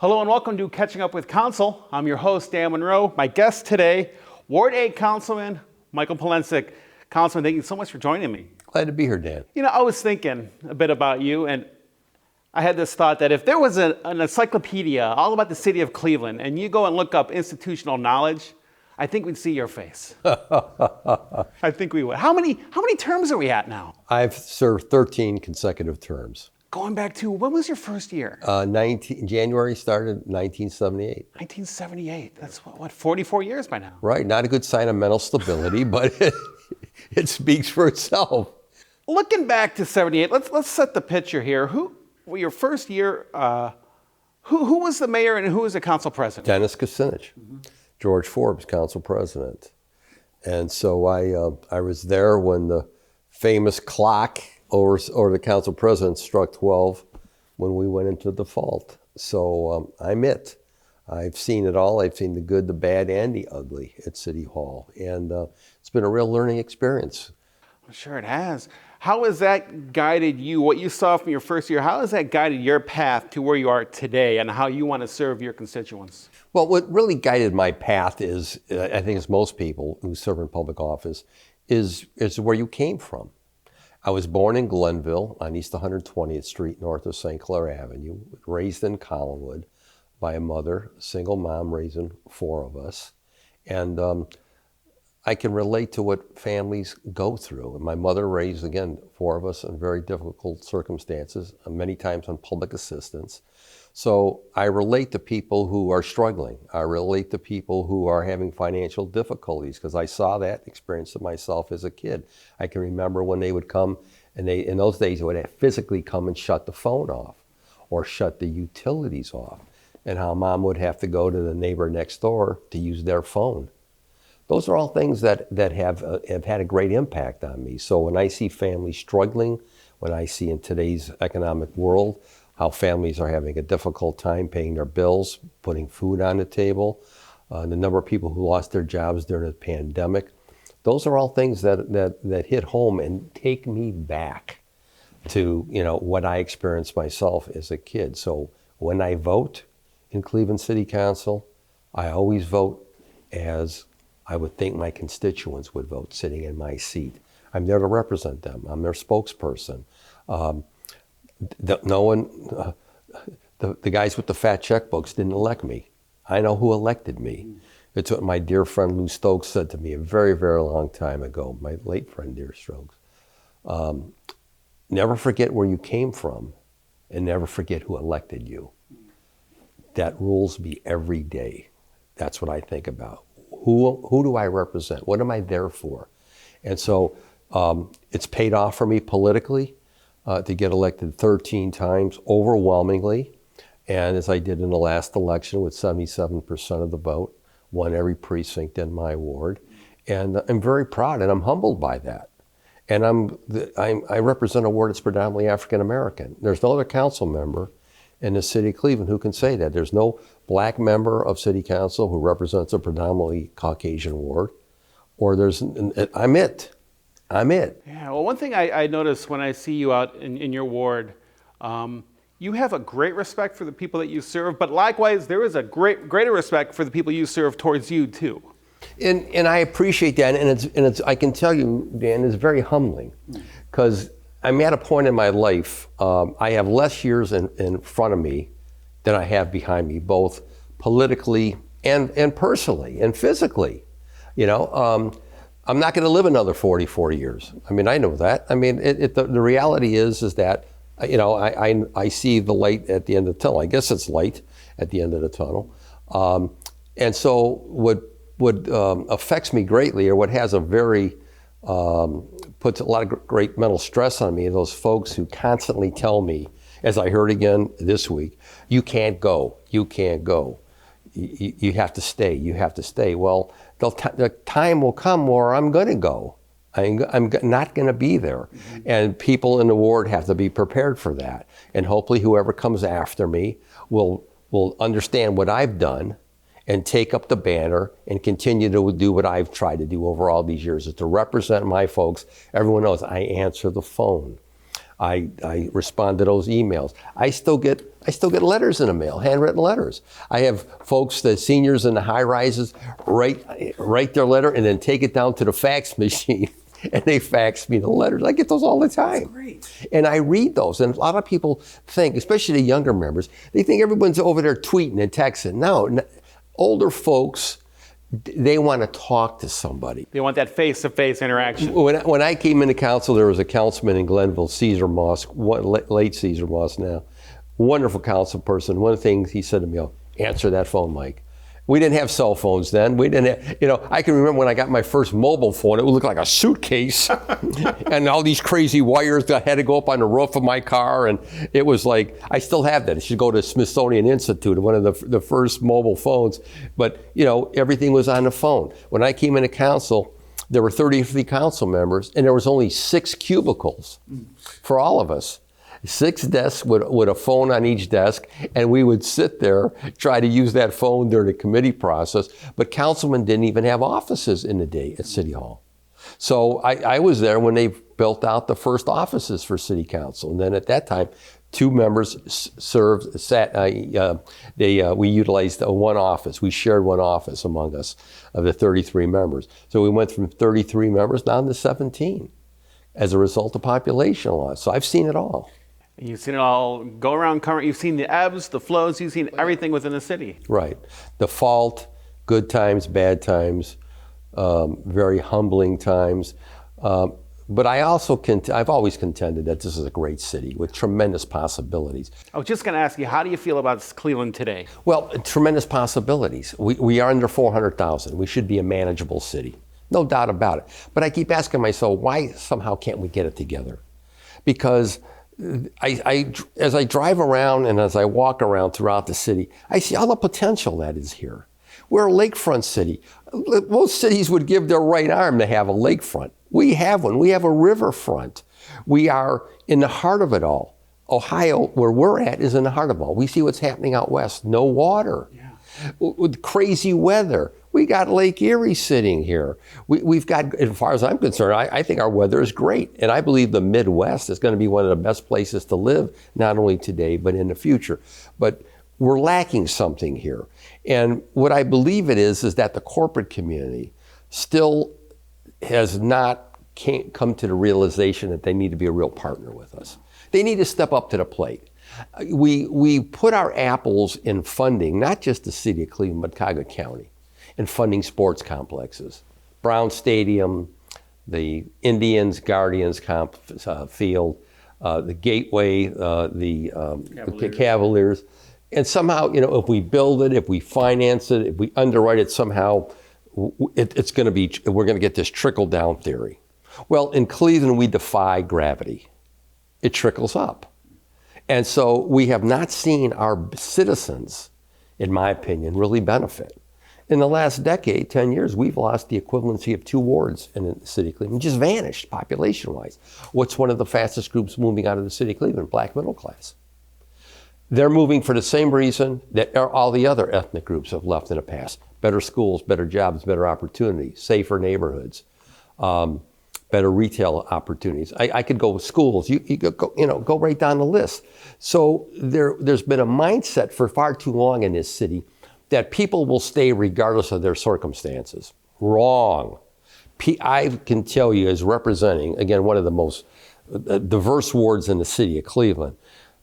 Hello and welcome to Catching Up with Council. I'm your host, Dan Monroe. My guest today, Ward 8 Councilman Michael Polensek. Councilman, thank you so much for joining me. Glad to be here, Dan. You know, I was thinking a bit about you, and I had this thought that if there was an encyclopedia all about the city of Cleveland, and you go and look up institutional knowledge, I think we'd see your face. I think we would. How many terms are we at now? I've served 13 consecutive terms. Going back to, when was your first year? January started 1978. 1978. That's what, 44 years by now? Right, not a good sign of mental stability, but it speaks for itself. Looking back to 78, let's set the picture here. Your first year, who was the mayor and who was the council president? Dennis Kucinich, George Forbes, council president. And so I was there when the famous clock or the council president struck 12 when we went into default. So I'm it. I've seen it all. I've seen the good, the bad, and the ugly at City Hall. And it's been a real learning experience. I'm sure it has. How has that guided you, what you saw from your first year, how has that guided your path to where you are today and how you want to serve your constituents? Well, what really guided my path is, I think as most people who serve in public office, is where you came from. I was born in Glenville on East 120th Street, north of St. Clair Avenue, raised in Collinwood by a mother, a single mom raising four of us. And I can relate to what families go through. And my mother raised, again, four of us in very difficult circumstances, many times on public assistance. So I relate to people who are struggling. I relate to people who are having financial difficulties because I saw that experience of myself as a kid. I can remember when they would come, and in those days they would physically come and shut the phone off or shut the utilities off, and how mom would have to go to the neighbor next door to use their phone. Those are all things that have had a great impact on me. So when I see families struggling, when I see in today's economic world how families are having a difficult time paying their bills, putting food on the table, the number of people who lost their jobs during the pandemic, those are all things that hit home and take me back to what I experienced myself as a kid. So when I vote in Cleveland City Council, I always vote as I would think my constituents would vote sitting in my seat. I'm there to represent them. I'm their spokesperson. The guys with the fat checkbooks didn't elect me. I know who elected me. It's what my dear friend Lou Stokes said to me a very, very long time ago, my late friend, dear Stokes. Never forget where you came from and never forget who elected you. That rules me every day. That's what I think about. Who do I represent? What am I there for? And so it's paid off for me politically to get elected 13 times, overwhelmingly. And as I did in the last election with 77% of the vote, won every precinct in my ward. And I'm very proud and I'm humbled by that. And I represent a ward that's predominantly African American. There's no other council member in the city of Cleveland who can say that. There's no black member of city council who represents a predominantly Caucasian ward, or I'm it. Yeah, well, one thing I notice when I see you out in your ward, you have a great respect for the people that you serve, but likewise, there is a greater respect for the people you serve towards you too. And I appreciate that, and it's I can tell you, Dan, it's very humbling, because I'm at a point in my life, I have less years in front of me than I have behind me, both politically and personally and physically. I'm not going to live another 44 years. I mean, I know that. I mean, the reality is that, I see the light at the end of the tunnel. I guess it's light at the end of the tunnel. And so what affects me greatly, or what has puts a lot of great mental stress on me, are those folks who constantly tell me, as I heard again this week, you can't go. You have to stay. Well, the time will come where I'm going to go. I'm not going to be there. And people in the ward have to be prepared for that. And hopefully whoever comes after me will understand what I've done and take up the banner and continue to do what I've tried to do over all these years, is to represent my folks. Everyone knows I answer the phone. I respond to those emails. I still get letters in the mail, handwritten letters. I have folks, the seniors in the high rises, write their letter and then take it down to the fax machine. And they fax me the letters. I get those all the time. That's great. And I read those. And a lot of people think, especially the younger members, they think everyone's over there tweeting and texting. No, older folks, they want to talk to somebody. They want that face-to-face interaction. When I came into council, there was a councilman in Glenville, Caesar Moss, late Caesar Moss now, wonderful council person. One of the things he said to me, answer that phone, Mike. We didn't have cell phones then. We didn't have, I can remember when I got my first mobile phone, it would look like a suitcase and all these crazy wires that had to go up on the roof of my car. And it was like, I still have that. I should go to Smithsonian Institute, one of the first mobile phones. But, everything was on the phone. When I came into council, there were 33 council members and there was only 6 cubicles for all of us. 6 desks with a phone on each desk, and we would sit there, try to use that phone during the committee process. But councilmen didn't even have offices in the day at City Hall. So I was there when they built out the first offices for City Council. And then at that time, 2 members we utilized one office. We shared one office among us of the 33 members. So we went from 33 members down to 17 as a result of population loss. So I've seen it all. You've seen it all go around current. You've seen the ebbs, the flows. You've seen everything within the city. Right. The fault, good times, bad times, very humbling times. But I've always contended that this is a great city with tremendous possibilities. I was just going to ask you, how do you feel about Cleveland today? Well, tremendous possibilities. We are under 400,000. We should be a manageable city. No doubt about it. But I keep asking myself, why somehow can't we get it together? Because as I drive around and as I walk around throughout the city, I see all the potential that is here. We're a lakefront city. Most cities would give their right arm to have a lakefront. We have one. We have a riverfront. We are in the heart of it all. Ohio, where we're at, is in the heart of it all. We see what's happening out west. No water. Yeah. With crazy weather. We got Lake Erie sitting here. We've got, as far as I'm concerned, I think our weather is great. And I believe the Midwest is going to be one of the best places to live, not only today, but in the future. But we're lacking something here. And what I believe it is that the corporate community still has not come to the realization that they need to be a real partner with us. They need to step up to the plate. We put our apples in funding, not just the city of Cleveland, but Cuyahoga County, in funding sports complexes. Brown Stadium, the Indians, Guardians field, the Gateway, the Cavaliers. And somehow, if we build it, if we finance it, if we underwrite it somehow, we're going to get this trickle-down theory. Well, in Cleveland, we defy gravity. It trickles up. And so we have not seen our citizens, in my opinion, really benefit. In the last decade, 10 years, we've lost the equivalency of 2 wards in the city of Cleveland, just vanished population-wise. What's one of the fastest groups moving out of the city of Cleveland? Black middle class. They're moving for the same reason that all the other ethnic groups have left in the past. Better schools, better jobs, better opportunities, safer neighborhoods, better retail opportunities. I could go with schools. You could go right down the list. So there's been a mindset for far too long in this city that people will stay regardless of their circumstances. Wrong. I can tell you, as representing, again, one of the most diverse wards in the city of Cleveland,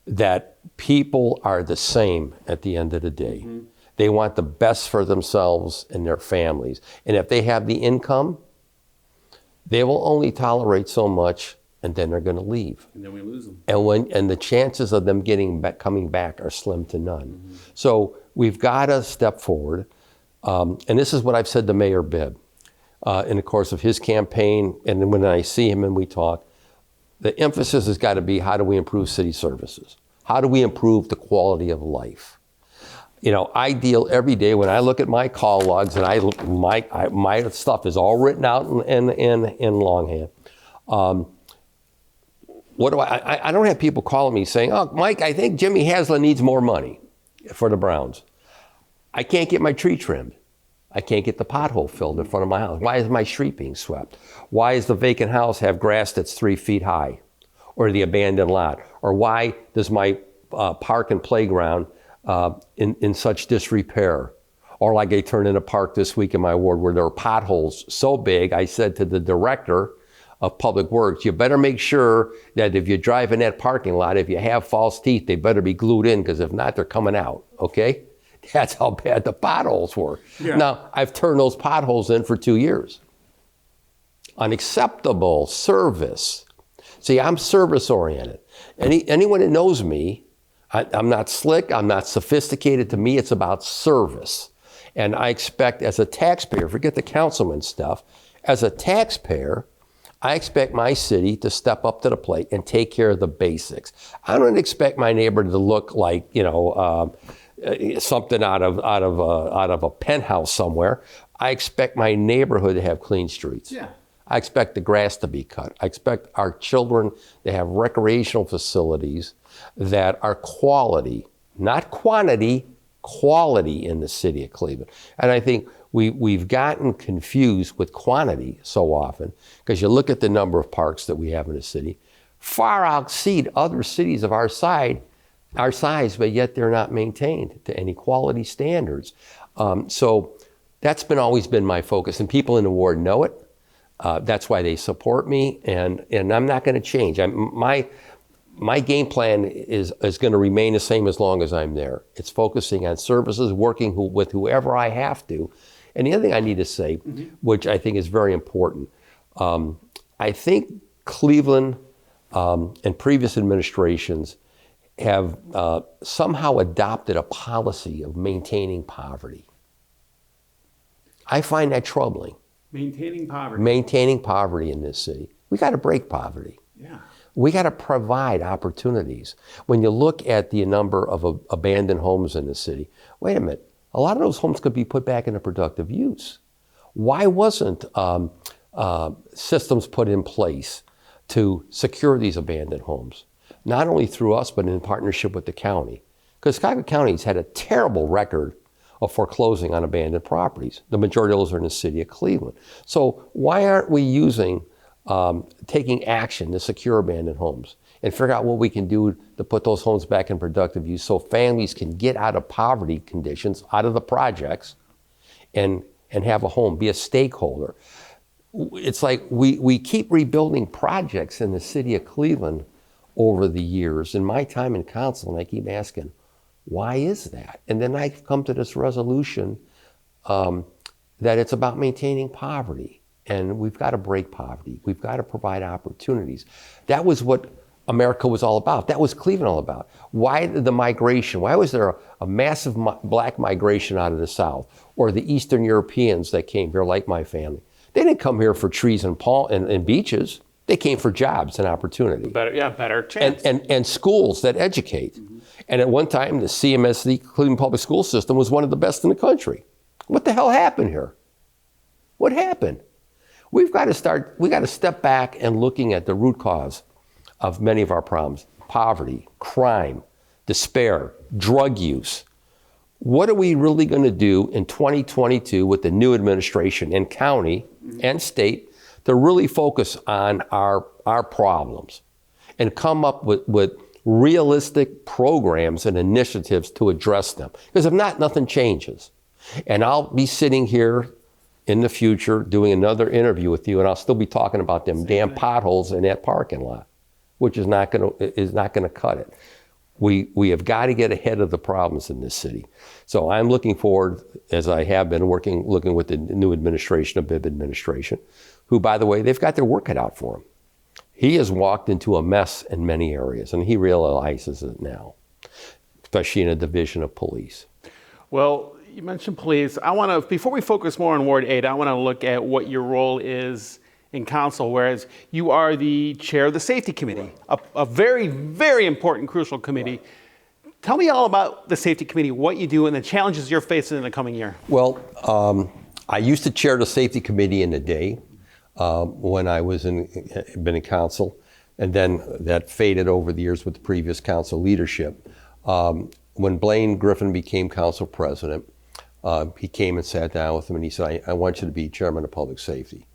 that people are the same at the end of the day. Mm-hmm. They want the best for themselves and their families. And if they have the income, they will only tolerate so much, and then they're going to leave. And then we lose them. And the chances of them coming back are slim to none. Mm-hmm. So we've got to step forward. And this is what I've said to Mayor Bibb in the course of his campaign. And then when I see him and we talk, the emphasis has got to be, how do we improve city services? How do we improve the quality of life? I deal every day when I look at my call logs, and my stuff is all written out in longhand. I don't have people calling me saying, "Oh, Mike, I think Jimmy Haslam needs more money for the Browns." I can't get my tree trimmed. I can't get the pothole filled in front of my house. Why is my street being swept? Why does the vacant house have grass that's 3 feet high? or the abandoned lot? Or why does my park and playground in such disrepair? Or like I turned in a park this week in my ward where there were potholes so big, I said to the director of Public Works, you better make sure that if you drive in that parking lot, if you have false teeth, they better be glued in, because if not, they're coming out, okay? That's how bad the potholes were. Yeah. Now, I've turned those potholes in for 2 years. Unacceptable service. See, I'm service-oriented. Anyone that knows me, I'm not slick, I'm not sophisticated. To me, it's about service. And I expect, as a taxpayer, forget the councilman stuff, as a taxpayer, I expect my city to step up to the plate and take care of the basics. I don't expect my neighbor to look like, something out of a penthouse somewhere. I expect my neighborhood to have clean streets. Yeah. I expect the grass to be cut. I expect our children to have recreational facilities that are quality, not quantity, quality in the city of Cleveland. And I think we've gotten confused with quantity so often, because you look at the number of parks that we have in the city, far exceed other cities of our size, but yet they're not maintained to any quality standards. So that's always been my focus, and people in the ward know it. That's why they support me, and I'm not going to change. My game plan is going to remain the same as long as I'm there. It's focusing on services, working with whoever I have to. And the other thing I need to say, which I think is very important, I think Cleveland and previous administrations have somehow adopted a policy of maintaining poverty. I find that troubling. Maintaining poverty. Maintaining poverty in this city. We got to break poverty. Yeah. We got to provide opportunities. When you look at the number of abandoned homes in the city, wait a minute, a lot of those homes could be put back into productive use. Why wasn't systems put in place to secure these abandoned homes? Not only through us, but in partnership with the county. Because Cuyahoga County's had a terrible record of foreclosing on abandoned properties. The majority of those are in the city of Cleveland. So why aren't we taking action to secure abandoned homes and figure out what we can do to put those homes back in productive use so families can get out of poverty conditions, out of the projects, and have a home, be a stakeholder. It's like we keep rebuilding projects in the city of Cleveland over the years. In my time in council, and I keep asking, why is that? And then I come to this resolution that it's about maintaining poverty. And we've got to break poverty. We've got to provide opportunities. That was what America was all about. That was Cleveland all about. Why the migration? Why was there a massive black migration out of the South? Or the Eastern Europeans that came here, like my family? They didn't come here for trees and beaches. They came for jobs and opportunity. Better chance. And schools that educate. Mm-hmm. And at one time, the CMSD, Cleveland Public School System, was one of the best in the country. What the hell happened here? What happened? We got to step back and looking at the root cause of many of our problems: poverty, crime, despair, drug use. What are we really going to do in 2022 with the new administration and county and state to really focus on our problems and come up with realistic programs and initiatives to address them? Because if not, nothing changes. And I'll be sitting here in the future doing another interview with you, and I'll still be talking about them damn potholes in that parking lot, which is not going to cut it. We have got to get ahead of the problems in this city. So I'm looking forward, as I have been looking with the new administration, the Bibb administration, who, by the way, they've got their work cut out for him. He has walked into a mess in many areas, and he realizes it now, especially in a division of police. Well, you mentioned police. Before we focus more on Ward 8, I want to look at what your role is in council, whereas you are the chair of the safety committee, a very, very important, crucial committee. Tell me all about the safety committee, what you do, and the challenges you're facing in the coming year. Well, I used to chair the safety committee in the day when I was been in council, and then that faded over the years with the previous council leadership. When Blaine Griffin became council president, he came and sat down with him, and he said, I want you to be chairman of public safety.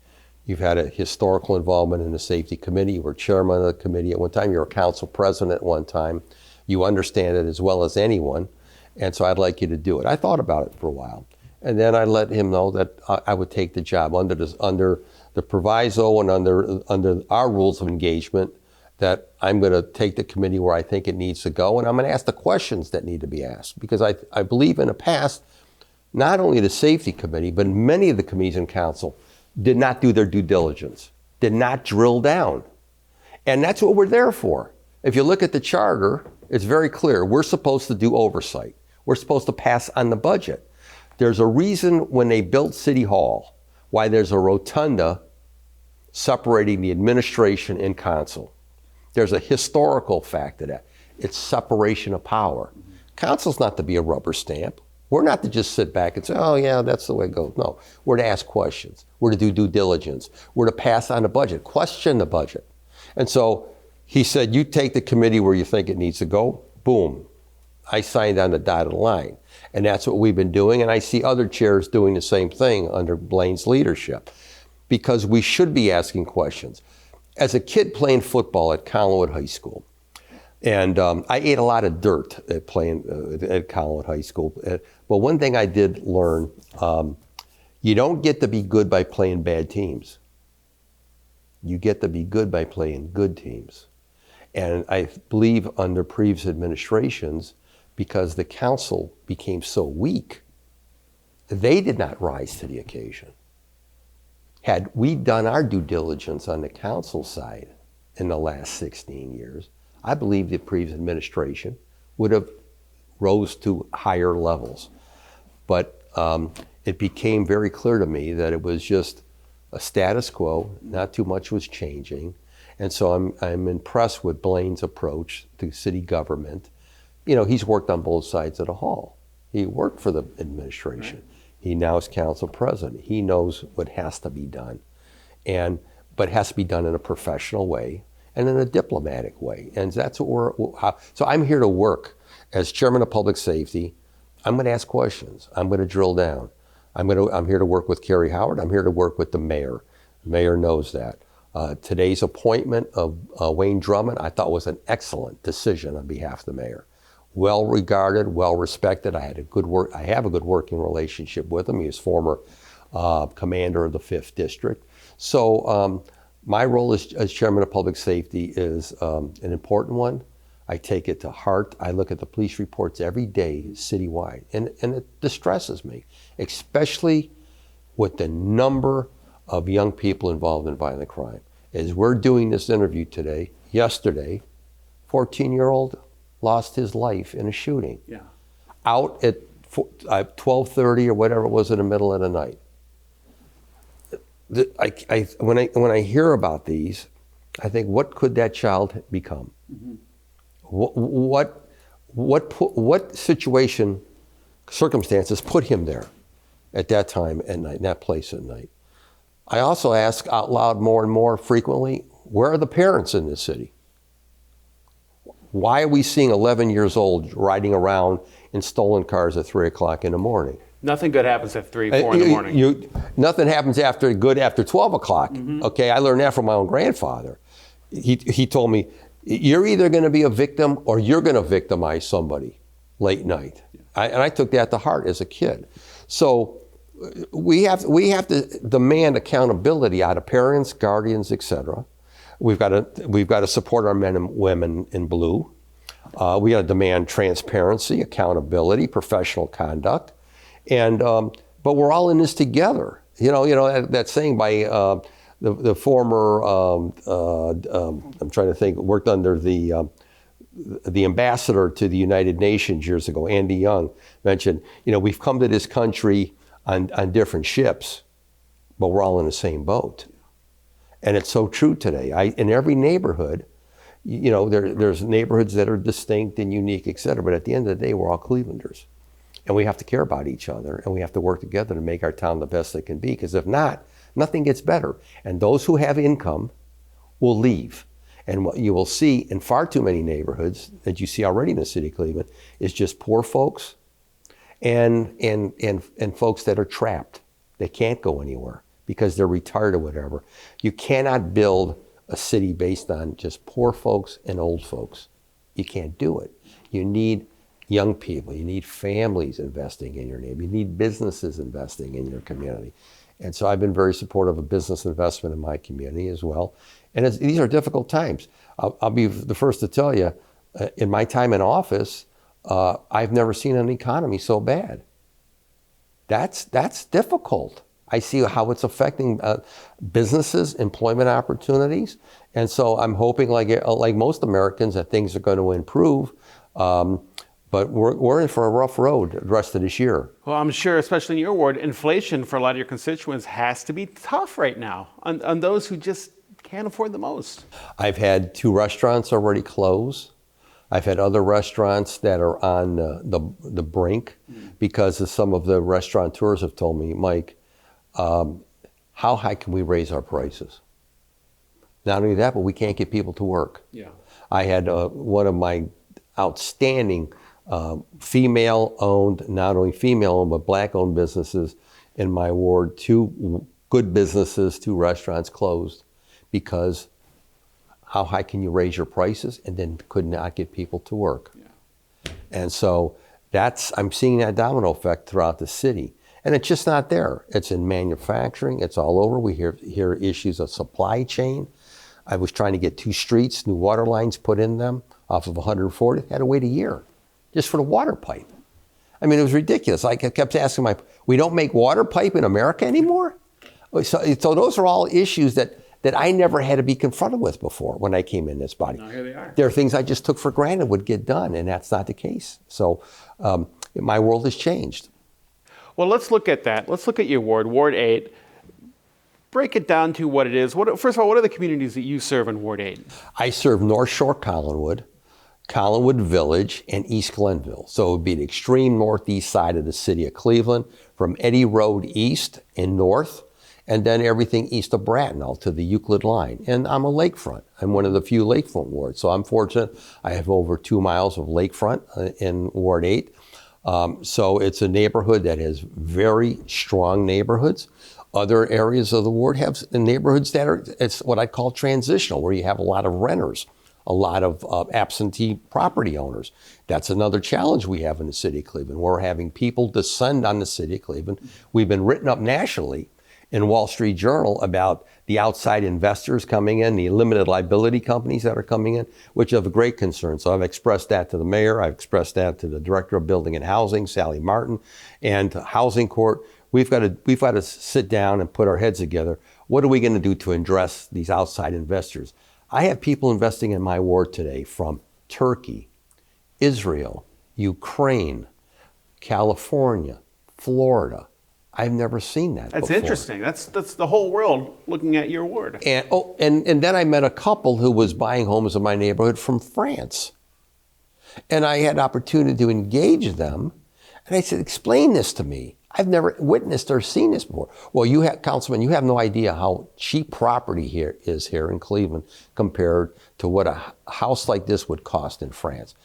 You've had a historical involvement in the safety committee. You were chairman of the committee at one time. You were council president at one time. You understand it as well as anyone. And so I'd like you to do it. I thought about it for a while. And then I let him know that I would take the job under the proviso and under our rules of engagement, that I'm going to take the committee where I think it needs to go, and I'm going to ask the questions that need to be asked. Because I believe in the past, not only the safety committee, but many of the committees in council did not do their due diligence, did not drill down. And that's what we're there for. If you look at the charter, it's very clear. We're supposed to do oversight. We're supposed to pass on the budget. There's a reason when they built City Hall, why there's a rotunda separating the administration and council. There's a historical fact to that. It's separation of power. Council's not to be a rubber stamp. We're not to just sit back and say, oh yeah, that's the way it goes. No, we're to ask questions. We're to do due diligence. We're to pass on the budget, question the budget. And so he said, you take the committee where you think it needs to go. Boom. I signed on the dotted line. And that's what we've been doing. And I see other chairs doing the same thing under Blaine's leadership, because we should be asking questions. As a kid playing football at Collinwood High School, and I ate a lot of dirt at playing at Collinwood High School. But one thing I did learn, you don't get to be good by playing bad teams. You get to be good by playing good teams. And I believe under previous administrations, because the council became so weak, they did not rise to the occasion. Had we done our due diligence on the council side in the last 16 years, I believe the previous administration would have rose to higher levels. But it became very clear to me that it was just a status quo, not too much was changing. And so I'm impressed with Blaine's approach to city government. You know, he's worked on both sides of the hall. He worked for the administration. Right. He now is council president. He knows what has to be done, but it has to be done in a professional way and in a diplomatic way. And that's what so I'm here to work as chairman of public safety. I'm going to ask questions. I'm going to drill down. I'm here to work with Kerry Howard. I'm here to work with the mayor. The mayor knows that. Today's appointment of Wayne Drummond, I thought was an excellent decision on behalf of the mayor. Well regarded, well respected. I have a good working relationship with him. He was former commander of the 5th District. So my role as chairman of public safety is an important one. I take it to heart. I look at the police reports every day citywide, and it distresses me, especially with the number of young people involved in violent crime. As we're doing this interview today, yesterday, 14-year-old lost his life in a shooting. Yeah. Out at 12:30 or whatever it was in the middle of the night. When I hear about these, I think, what could that child become? Mm-hmm. What circumstances put him there at that time at night, in that place at night? I also ask out loud more and more frequently, where are the parents in this city? Why are we seeing 11 years old riding around in stolen cars at 3 o'clock in the morning? Nothing good happens at 3, 4 in the morning. Nothing happens after 12 o'clock. Mm-hmm. Okay, I learned that from my own grandfather. He told me, you're either going to be a victim or you're going to victimize somebody late night. And I took that to heart as a kid. So we have to demand accountability out of parents, guardians, etc. We've got to support our men and women in blue. We got to demand transparency, accountability, professional conduct, and but we're all in this together. You know that saying by the former I'm trying to think, worked under the ambassador to the United Nations years ago, Andy Young, mentioned, we've come to this country on different ships, but we're all in the same boat. And it's so true today. In every neighborhood, there's neighborhoods that are distinct and unique, et cetera, but at the end of the day, we're all Clevelanders. And we have to care about each other, and we have to work together to make our town the best it can be, because if not, nothing gets better. And those who have income will leave. And what you will see in far too many neighborhoods that you see already in the city of Cleveland is just poor folks and folks that are trapped. They can't go anywhere because they're retired or whatever. You cannot build a city based on just poor folks and old folks. You can't do it. You need young people. You need families investing in your neighborhood. You need businesses investing in your community. And so I've been very supportive of business investment in my community as well. And these are difficult times. I'll be the first to tell you, in my time in office, I've never seen an economy so bad. That's difficult. I see how it's affecting businesses, employment opportunities. And so I'm hoping, like most Americans, that things are going to improve. But we're in for a rough road the rest of this year. Well, I'm sure, especially in your ward, inflation for a lot of your constituents has to be tough right now on those who just can't afford the most. I've had 2 restaurants already close. I've had other restaurants that are on the brink because of some of the restaurateurs have told me, Mike, how high can we raise our prices? Not only that, but we can't get people to work. Yeah. I had one of my outstanding female-owned, not only female-owned, but black-owned businesses in my ward. 2 good businesses, 2 restaurants closed because how high can you raise your prices and then could not get people to work? Yeah. And so I'm seeing that domino effect throughout the city. And it's just not there. It's in manufacturing. It's all over. We hear issues of supply chain. I was trying to get 2 streets, new water lines put in them off of 140. Had to wait a year just for the water pipe. I mean, it was ridiculous. I kept asking we don't make water pipe in America anymore? So those are all issues that I never had to be confronted with before when I came in this body. Now here they are. There are things I just took for granted would get done, and that's not the case. So my world has changed. Well, let's look at that. Let's look at your ward, Ward 8. Break it down to what it is. First of all, what are the communities that you serve in Ward 8? I serve North Shore Collinwood, Collinwood Village, and East Glenville. So it would be the extreme northeast side of the city of Cleveland, from Eddy Road east and north, and then everything east of Bracknell to the Euclid line. And I'm a lakefront. I'm one of the few lakefront wards. So I'm fortunate. I have over 2 miles of lakefront in Ward 8. So it's a neighborhood that has very strong neighborhoods. Other areas of the ward have neighborhoods that it's what I call transitional, where you have a lot of renters, a lot of absentee property owners. That's another challenge we have in the city of Cleveland. We're having people descend on the city of Cleveland. We've been written up nationally in Wall Street Journal about the outside investors coming in, the limited liability companies that are coming in, which are of great concern. So I've expressed that to the mayor. I've expressed that to the director of building and housing, Sally Martin, and to Housing Court. We've got to sit down and put our heads together. What are we going to do to address these outside investors? I have people investing in my ward today from Turkey, Israel, Ukraine, California, Florida. I've never seen that That's before. interesting. That's the whole world looking at your ward. And then I met a couple who was buying homes in my neighborhood from France. And I had opportunity to engage them. And I said, explain this to me. I've never witnessed or seen this before. Well, Councilman, you have no idea how cheap property here is here in Cleveland compared to what a house like this would cost in France.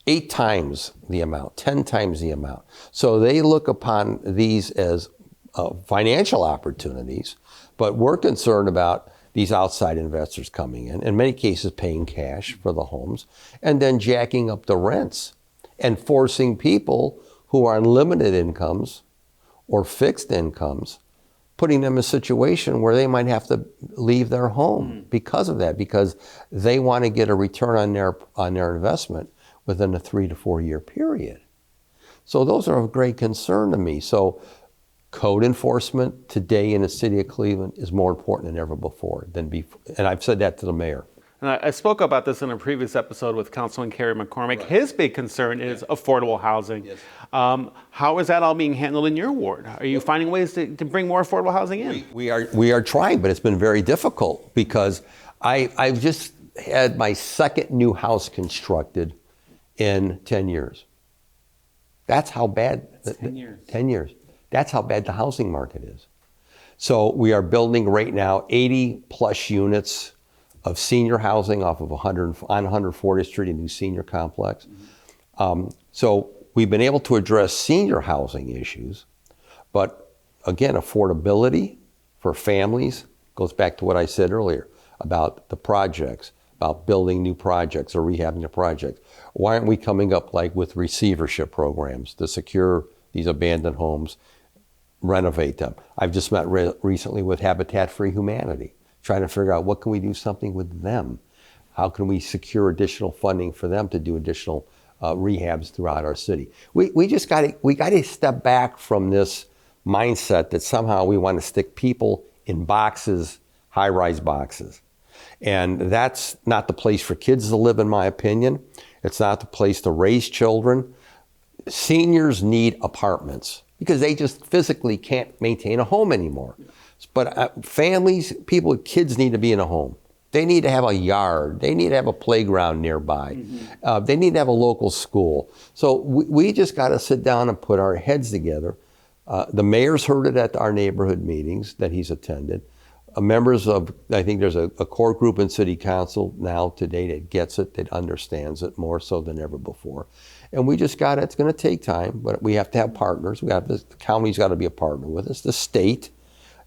8 times the amount, 10 times the amount. So they look upon these as financial opportunities, but we're concerned about these outside investors coming in many cases paying cash for the homes, and then jacking up the rents and forcing people who are on limited incomes or fixed incomes, putting them in a situation where they might have to leave their home because of that, because they want to get a return on their investment within a 3 to 4 year period. So those are of great concern to me. So code enforcement today in the city of Cleveland is more important than ever before. And I've said that to the mayor. And I spoke about this in a previous episode with Councilman Kerry McCormick. Right. His big concern is affordable housing. Yes. How is that all being handled in your ward? Are you finding ways to bring more affordable housing in? We are trying, but it's been very difficult because I've just had my second new house constructed in 10 years. That's how bad. 10 years. 10 years. That's how bad the housing market is. So we are building right now 80 plus units of senior housing off of 140th Street, a new senior complex. So we've been able to address senior housing issues, but again, affordability for families. Goes back to what I said earlier about the projects, about building new projects or rehabbing the projects. Why aren't we coming up like with receivership programs to secure these abandoned homes, renovate them? I've just met recently with Habitat for Humanity, trying to figure out what can we do something with them? How can we secure additional funding for them to do additional rehabs throughout our city? We got to step back from this mindset that somehow we want to stick people in boxes, high-rise boxes. And that's not the place for kids to live, in my opinion. It's not the place to raise children. Seniors need apartments because they just physically can't maintain a home anymore. But families, people with kids need to be in a home. They need to have a yard. They need to have a playground nearby. They need to have a local school. So we just got to sit down and put our heads together. The mayor's heard it at our neighborhood meetings that he's attended. Members of, I think there's a core group in city council now today that gets it, that understands it more so than ever before. And we just got it. It's going to take time, but we have to have partners. The county's got to be a partner with us. The state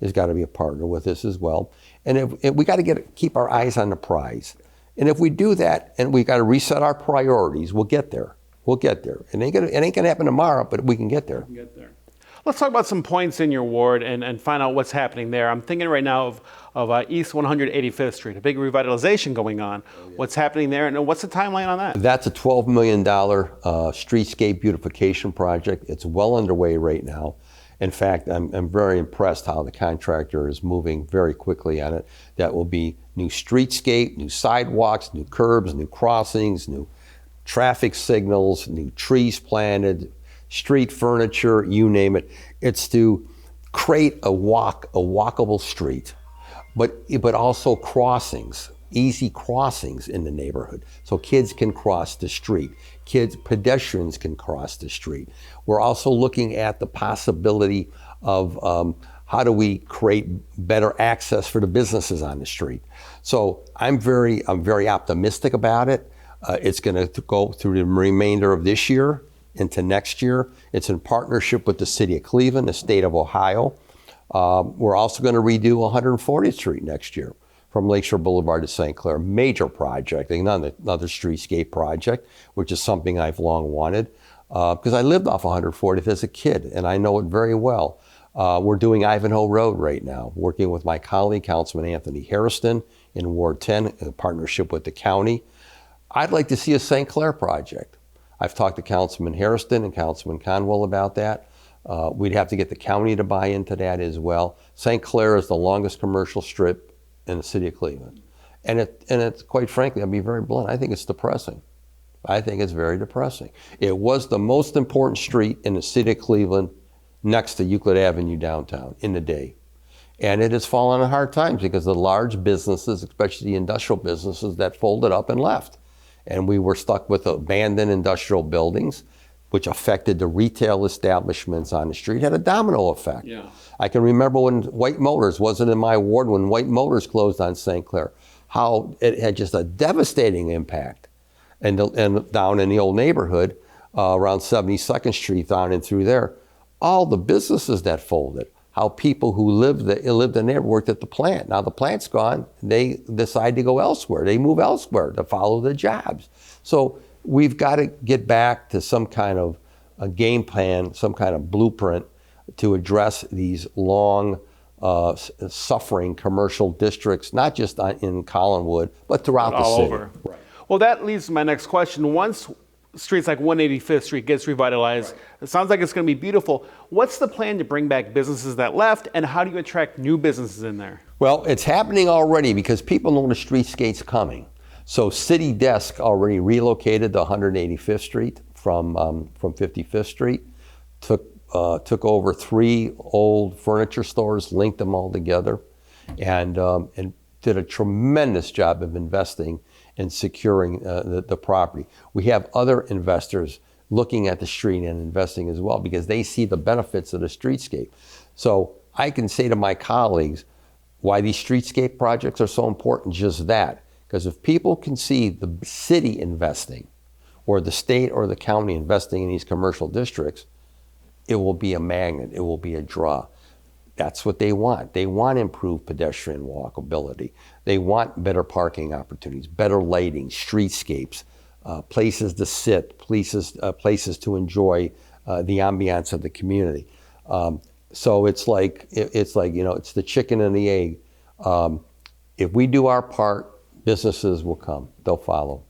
has got to be a partner with us as well. And if we got to keep our eyes on the prize. And if we do that, and we got to reset our priorities, we'll get there. We'll get there. It ain't gonna happen tomorrow, but we can get there. Let's talk about some points in your ward and find out what's happening there. I'm thinking right now of East 185th Street, a big revitalization going on. What's happening there, and what's the timeline on that? That's a $12 million streetscape beautification project. It's well underway right now. In fact, I'm very impressed how the contractor is moving very quickly on it. That will be new streetscape, new sidewalks, new curbs, new crossings, new traffic signals, new trees planted, street furniture, you name it. It's to create a walkable street, but also crossings, easy crossings in the neighborhood. So kids can cross the street. Pedestrians can cross the street. We're also looking at the possibility of how do we create better access for the businesses on the street. So I'm very optimistic about it. It's going to go through the remainder of this year into next year. It's in partnership with the city of Cleveland, the state of Ohio. We're also going to redo 140th Street next year from Lakeshore Boulevard to St. Clair. Major project, another streetscape project, which is something I've long wanted because I lived off 140th as a kid and I know it very well. We're doing Ivanhoe Road right now, working with my colleague, Councilman Anthony Hairston in Ward 10 in partnership with the county. I'd like to see a St. Clair project. I've talked to Councilman Hairston and Councilman Conwell about that. We'd have to get the county to buy into that as well. St. Clair is the longest commercial strip in the city of Cleveland. And it's quite frankly, I'll be very blunt, I think it's depressing. I think it's very depressing. It was the most important street in the city of Cleveland next to Euclid Avenue downtown in the day. And it has fallen on hard times because the large businesses, especially the industrial businesses that folded up and left. And we were stuck with abandoned industrial buildings, which affected the retail establishments on the street, had a domino effect. Yeah. I can remember when White Motors wasn't in my ward, when White Motors closed on St. Clair, how it had just a devastating impact. And down in the old neighborhood, around 72nd Street, down and through there, all the businesses that folded, how people who lived in there worked at the plant. Now the plant's gone, they decide to go elsewhere. They move elsewhere to follow the jobs. So we've got to get back to some kind of a game plan, some kind of blueprint to address these long suffering commercial districts, not just in Collinwood, but throughout the city. All over. Right. Well, that leads to my next question. Once streets like 185th Street gets revitalized, it sounds like it's going to be beautiful. What's the plan to bring back businesses that left, and how do you attract new businesses in there? Well, it's happening already because people know the streetscape's coming. So City Desk already relocated to 185th Street from 55th Street, took over 3 old furniture stores, linked them all together, and did a tremendous job of investing in securing the property. We have other investors looking at the street and investing as well because they see the benefits of the streetscape. So I can say to my colleagues why these streetscape projects are so important, just that. Because if people can see the city investing or the state or the county investing in these commercial districts, it will be a magnet, it will be a draw. That's what they want. They want improved pedestrian walkability. They want better parking opportunities, better lighting, streetscapes, places to sit, places to enjoy the ambiance of the community. So it's like it's the chicken and the egg. If we do our part, businesses will come. They'll follow.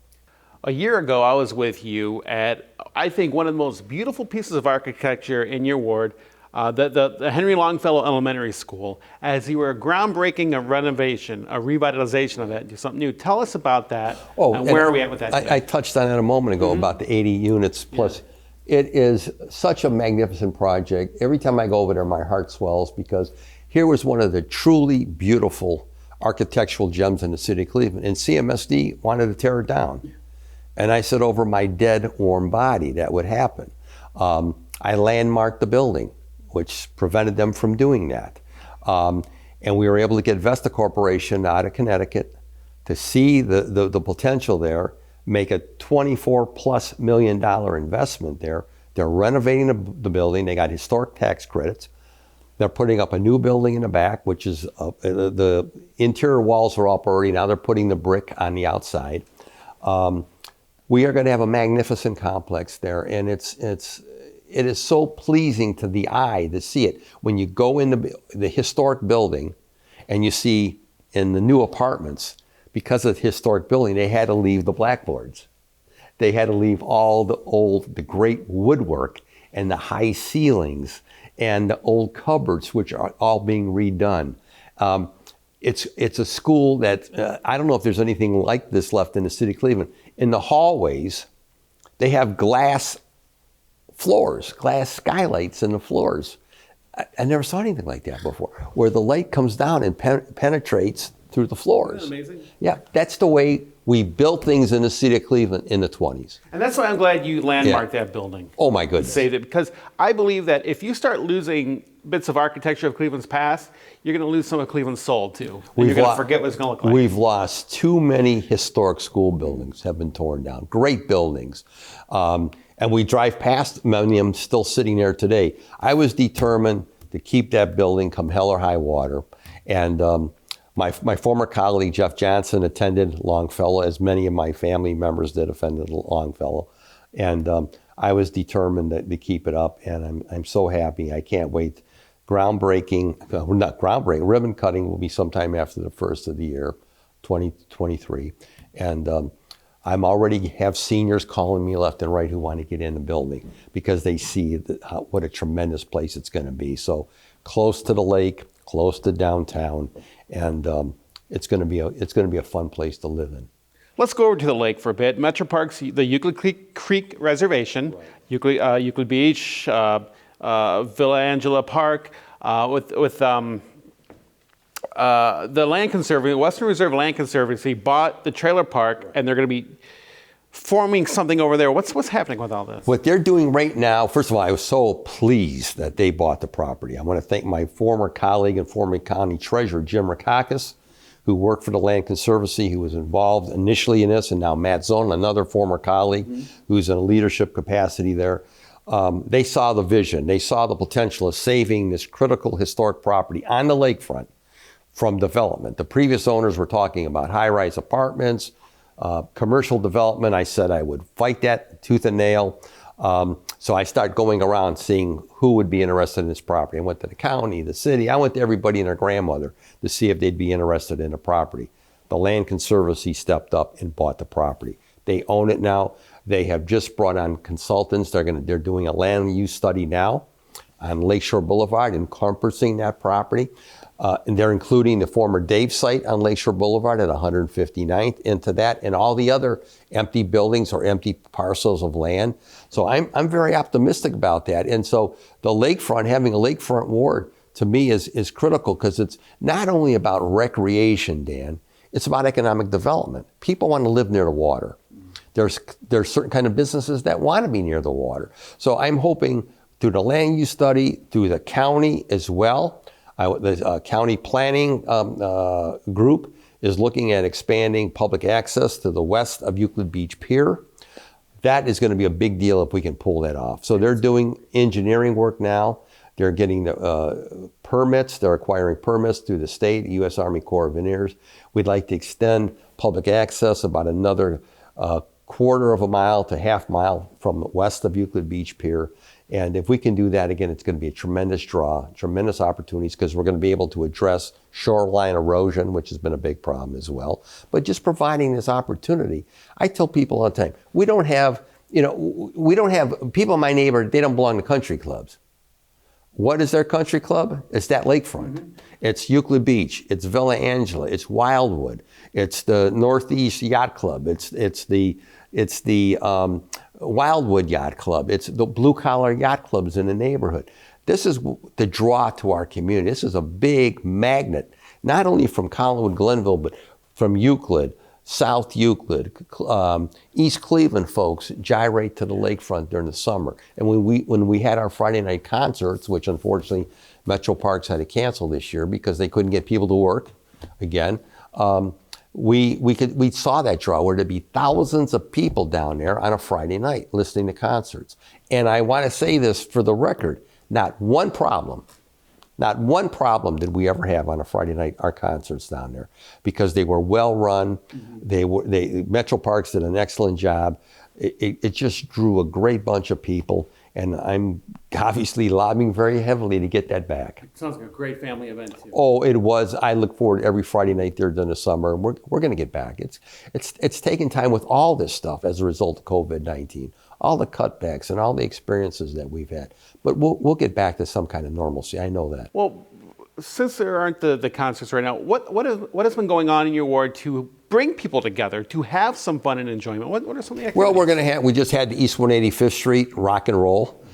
A year ago, I was with you at, I think, one of the most beautiful pieces of architecture in your ward, the Henry Longfellow Elementary School, as you were groundbreaking a renovation, a revitalization of that, do something new. Tell us about that. And where are we at with that? I touched on it a moment ago about the 80 units plus. Yeah. It is such a magnificent project. Every time I go over there, my heart swells because here was one of the truly beautiful architectural gems in the city of Cleveland, and CMSD wanted to tear it down. And I said over my dead, warm body that would happen. I landmarked the building, which prevented them from doing that. And we were able to get Vesta Corporation out of Connecticut to see the potential there, make a $24+ million investment there. They're renovating the building. They got historic tax credits. They're putting up a new building in the back, which is the interior walls are up already. Now they're putting the brick on the outside. We are going to have a magnificent complex there, and it is so pleasing to the eye to see it. When you go into the historic building and you see in the new apartments, because of the historic building, they had to leave the blackboards. They had to leave all the great woodwork and the high ceilings and the old cupboards, which are all being redone. It's a school that, I don't know if there's anything like this left in the city of Cleveland. In the hallways, they have glass floors, glass skylights in the floors. I never saw anything like that before, where the light comes down and penetrates through the floors. Isn't that amazing? Yeah, that's the way we built things in the city of Cleveland in the 20s. And that's why I'm glad you landmarked that building. Oh my goodness. Saved it, because I believe that if you start losing bits of architecture of Cleveland's past, you're going to lose some of Cleveland's soul too. And you're going to forget what it's going to look like. We've lost too many historic school buildings have been torn down. Great buildings. And we drive past many of them still sitting there today. I was determined to keep that building come hell or high water. And my former colleague, Jeff Johnson, attended Longfellow, as many of my family members did attend Longfellow. And I was determined to keep it up, and I'm so happy. I can't wait. Not groundbreaking, ribbon cutting will be sometime after the first of the year, 2023. And I'm already have seniors calling me left and right who want to get in the building because they see what a tremendous place it's going to be. So close to the lake, close to downtown, and it's going to be a fun place to live in. Let's go over to the lake for a bit. Metro Parks, the Euclid Creek Reservation, right. Euclid Beach, Villa Angela Park, with the Land Conservancy, Western Reserve Land Conservancy bought the trailer park, and they're going to be forming something over there. What's happening with all this? What they're doing right now, first of all, I was so pleased that they bought the property. I want to thank my former colleague and former county treasurer, Jim Rakakis, who worked for the Land Conservancy, who was involved initially in this, and now Matt Zone, another former colleague who's in a leadership capacity there. They saw the vision. They saw the potential of saving this critical historic property on the lakefront from development. The previous owners were talking about high-rise apartments, commercial development. I said I would fight that tooth and nail. So I started going around seeing who would be interested in this property. I went to the county, the city. I went to everybody and their grandmother to see if they'd be interested in the property. The Land Conservancy stepped up and bought the property. They own it now. They have just brought on consultants. They're doing a land use study now on Lakeshore Boulevard, encompassing that property. And they're including the former Dave site on Lakeshore Boulevard at 159th into that, and all the other empty buildings or empty parcels of land. So I'm very optimistic about that. And so the lakefront, having a lakefront ward, to me is critical, because it's not only about recreation, Dan, it's about economic development. People want to live near the water. There's certain kind of businesses that want to be near the water. So I'm hoping through the land use study, through the county as well, the county planning group is looking at expanding public access to the west of Euclid Beach Pier. That is going to be a big deal if we can pull that off. So they're doing engineering work now. They're getting the permits. They're acquiring permits through the state, U.S. Army Corps of Engineers. We'd like to extend public access about another quarter of a mile to half mile from west of Euclid Beach Pier. And if we can do that, again, it's going to be a tremendous draw, tremendous opportunities, because we're going to be able to address shoreline erosion, which has been a big problem as well. But just providing this opportunity, I tell people all the time, we don't have people in my neighborhood, they don't belong to country clubs. What is their country club? It's that lakefront. Mm-hmm. It's Euclid Beach. It's Villa Angela. It's Wildwood. It's the Northeast Yacht Club. It's the Wildwood Yacht Club. It's the blue collar yacht clubs in the neighborhood. This is the draw to our community. This is a big magnet, not only from Collinwood, Glenville, but from Euclid, South Euclid, East Cleveland folks gyrate to the lakefront during the summer. And when we had our Friday night concerts, which unfortunately Metro Parks had to cancel this year because they couldn't get people to work again, we saw that draw where there'd be thousands of people down there on a Friday night listening to concerts. And I want to say this for the record, not one problem did we ever have on a Friday night, our concerts down there, because they were well run. Mm-hmm. Metro Parks did an excellent job. It just drew a great bunch of people, and I'm obviously lobbying very heavily to get that back. It sounds like a great family event too. Oh, it was. I look forward every Friday night there during the summer, and we're going to get back. It's taken time with all this stuff as a result of COVID-19, all the cutbacks and all the experiences that we've had. But we'll get back to some kind of normalcy. I know that. Well, since there aren't the concerts right now, what has been going on in your ward to bring people together, to have some fun and enjoyment? What are some of the activities? Well, we just had the East 185th Street Rock and Roll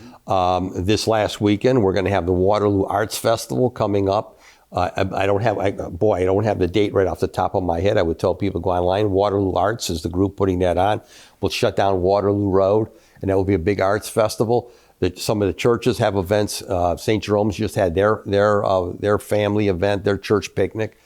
this last weekend. We're going to have the Waterloo Arts Festival coming up. I don't have the date right off the top of my head. I would tell people to go online. Waterloo Arts is the group putting that on. We'll shut down Waterloo Road, and that will be a big arts festival. Some of the churches have events. St. Jerome's just had their family event, their church picnic.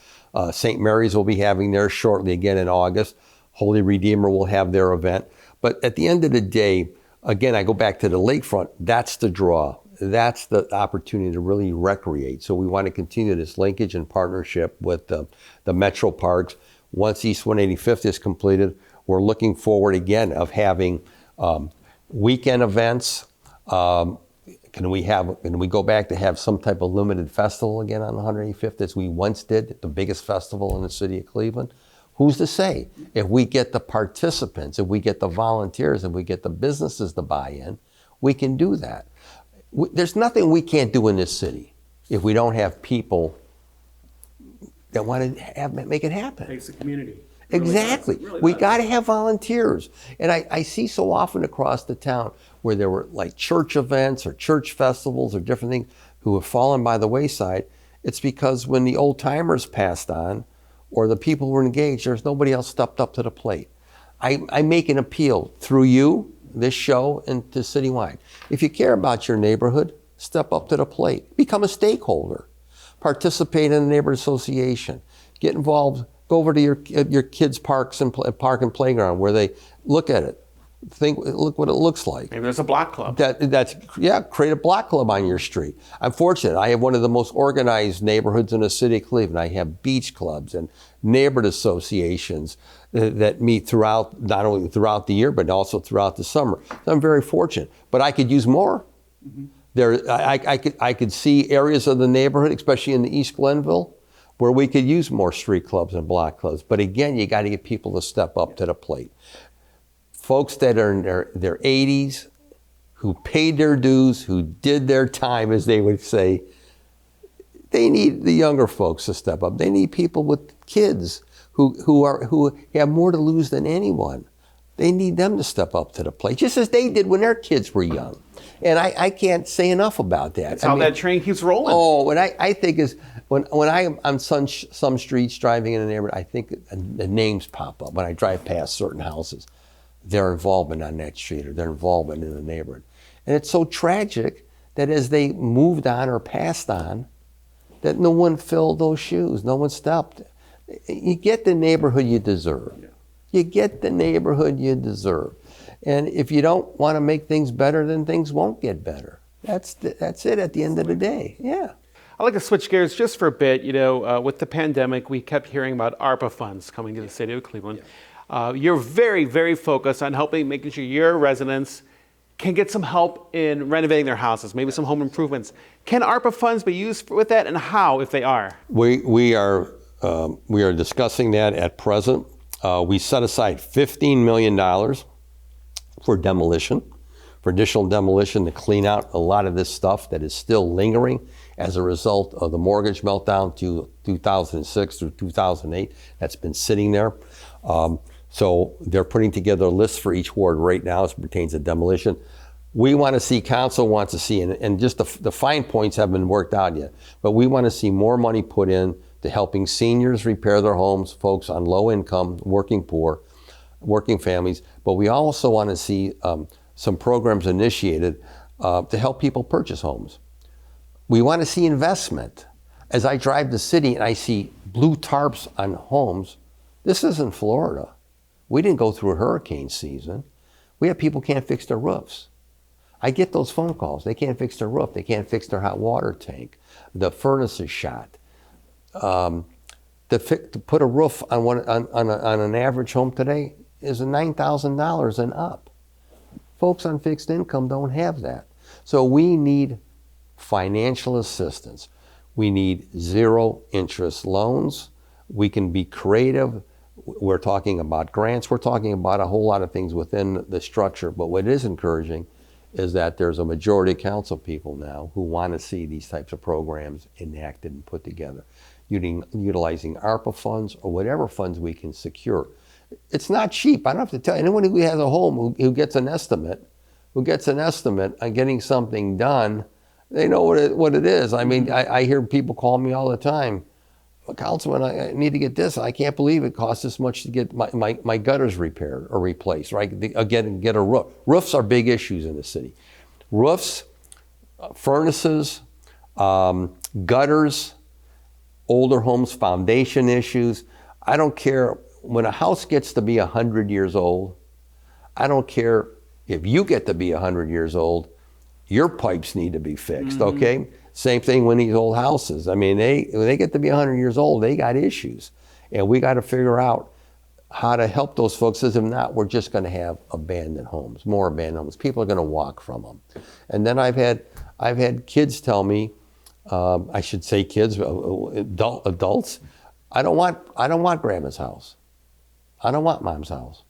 St. Mary's will be having theirs shortly again in August. Holy Redeemer will have their event. But at the end of the day, again, I go back to the lakefront. That's the draw. That's the opportunity to really recreate. So we want to continue this linkage and partnership with the Metro Parks. Once East 185th is completed, we're looking forward again of having weekend events. Can we go back to have some type of limited festival again on 185th as we once did, the biggest festival in the city of Cleveland? Who's to say? If we get the participants, if we get the volunteers, if we get the businesses to buy in, we can do that. There's nothing we can't do in this city if we don't have people that want to make it happen. Takes the community. Exactly. We got to have volunteers. And I see so often across the town where there were like church events or church festivals or different things who have fallen by the wayside. It's because when the old timers passed on or the people were engaged, there's nobody else stepped up to the plate. I make an appeal through you, this show, and to citywide. If you care about your neighborhood, step up to the plate. Become a stakeholder. Participate in a neighborhood association. Get involved. Go over to your kids' park and playground where they look at it. Look what it looks like. Maybe there's a block club. Create a block club on your street. I'm fortunate. I have one of the most organized neighborhoods in the city of Cleveland. I have beach clubs and neighborhood associations that meet not only throughout the year, but also throughout the summer. So I'm very fortunate. But I could use more. Mm-hmm. I could see areas of the neighborhood, especially in the East Glenville, where we could use more street clubs and block clubs. But again, you got to get people to step up to the plate. Folks that are in their 80s, who paid their dues, who did their time, as they would say, they need the younger folks to step up. They need people with kids who have more to lose than anyone. They need them to step up to the plate, just as they did when their kids were young. And I can't say enough about that. That's how that train keeps rolling. Oh, and I think is when I am on some streets driving in a neighborhood, I think the names pop up when I drive past certain houses. Their involvement on that street or their involvement in the neighborhood. And it's so tragic that as they moved on or passed on, that no one filled those shoes, no one stepped. You get the neighborhood you deserve. Yeah. You get the neighborhood you deserve. And if you don't want to make things better, then things won't get better. That's it at the end of the day. Yeah. I'd like to switch gears just for a bit. With the pandemic, we kept hearing about ARPA funds coming to the city of Cleveland. You're very, very focused on making sure your residents can get some help in renovating their houses, maybe some home improvements. Can ARPA funds be used with that, and how, if they are? We are discussing that at present. We set aside $15 million for demolition, for additional demolition to clean out a lot of this stuff that is still lingering as a result of the mortgage meltdown to 2006 through 2008. That's been sitting there. So they're putting together a list for each ward right now as it pertains to demolition. We want to see, council wants to see, and just the fine points haven't been worked out yet, but we want to see more money put in to helping seniors repair their homes, folks on low income, working poor, working families. But we also want to see some programs initiated to help people purchase homes. We want to see investment. As I drive the city and I see blue tarps on homes, this isn't Florida. We didn't go through a hurricane season. We have people can't fix their roofs. I get those phone calls. They can't fix their roof. They can't fix their hot water tank. The furnace is shot. To put a roof on an average home today is $9,000 and up. Folks on fixed income don't have that. So we need financial assistance. We need zero interest loans. We can be creative. We're talking about grants. We're talking about a whole lot of things within the structure. But what is encouraging is that there's a majority of council people now who want to see these types of programs enacted and put together, utilizing ARPA funds or whatever funds we can secure. It's not cheap. I don't have to tell you. Anyone who has a home who gets an estimate on getting something done, they know what it is. I mean, I hear people call me all the time. Councilman, I need to get this. I can't believe it costs this much to get my gutters repaired or replaced, right? Again, get a roof. Roofs are big issues in the city. Roofs, furnaces, gutters, older homes, foundation issues. I don't care. When a house gets to be 100 years old, I don't care if you get to be 100 years old, your pipes need to be fixed, okay? Same thing when these old houses. I mean, when they get to be 100 years old, they got issues. And we got to figure out how to help those folks, as if not, we're just going to have abandoned homes, more abandoned homes. People are going to walk from them. And then I've had kids tell me, I should say kids, adults, I don't want grandma's house. I don't want mom's house.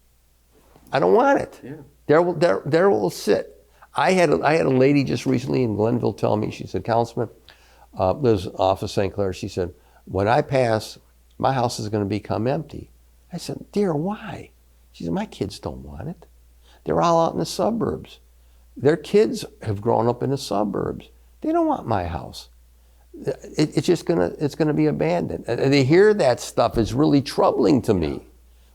I don't want it. Yeah. There will sit. I had a lady just recently in Glenville tell me, she said, Councilman, lives off of St. Clair. She said, when I pass, my house is going to become empty. I said, dear, why? She said, my kids don't want it. They're all out in the suburbs. Their kids have grown up in the suburbs. They don't want my house. It's going to be abandoned. And to hear that stuff is really troubling to me.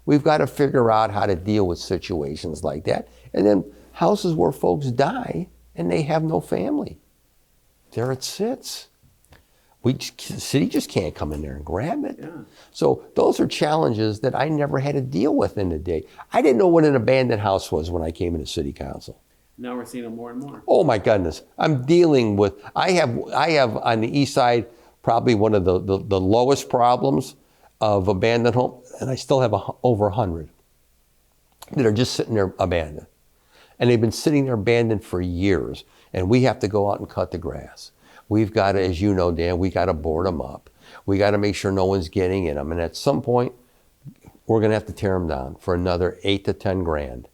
We've got to figure out how to deal with situations like that. And then houses where folks die and they have no family. There it sits. The city just can't come in there and grab it. Yeah. So those are challenges that I never had to deal with in the day. I didn't know what an abandoned house was when I came into city council. Now we're seeing it more and more. Oh my goodness. I'm dealing with, I have on the east side probably one of the lowest problems of abandoned home, and I still have over 100 that are just sitting there abandoned. And they've been sitting there abandoned for years. And we have to go out and cut the grass. We've got to, as you know, Dan, we got to board them up. We got to make sure no one's getting in them. And at some point, we're going to have to tear them down for another 8 to 10 grand,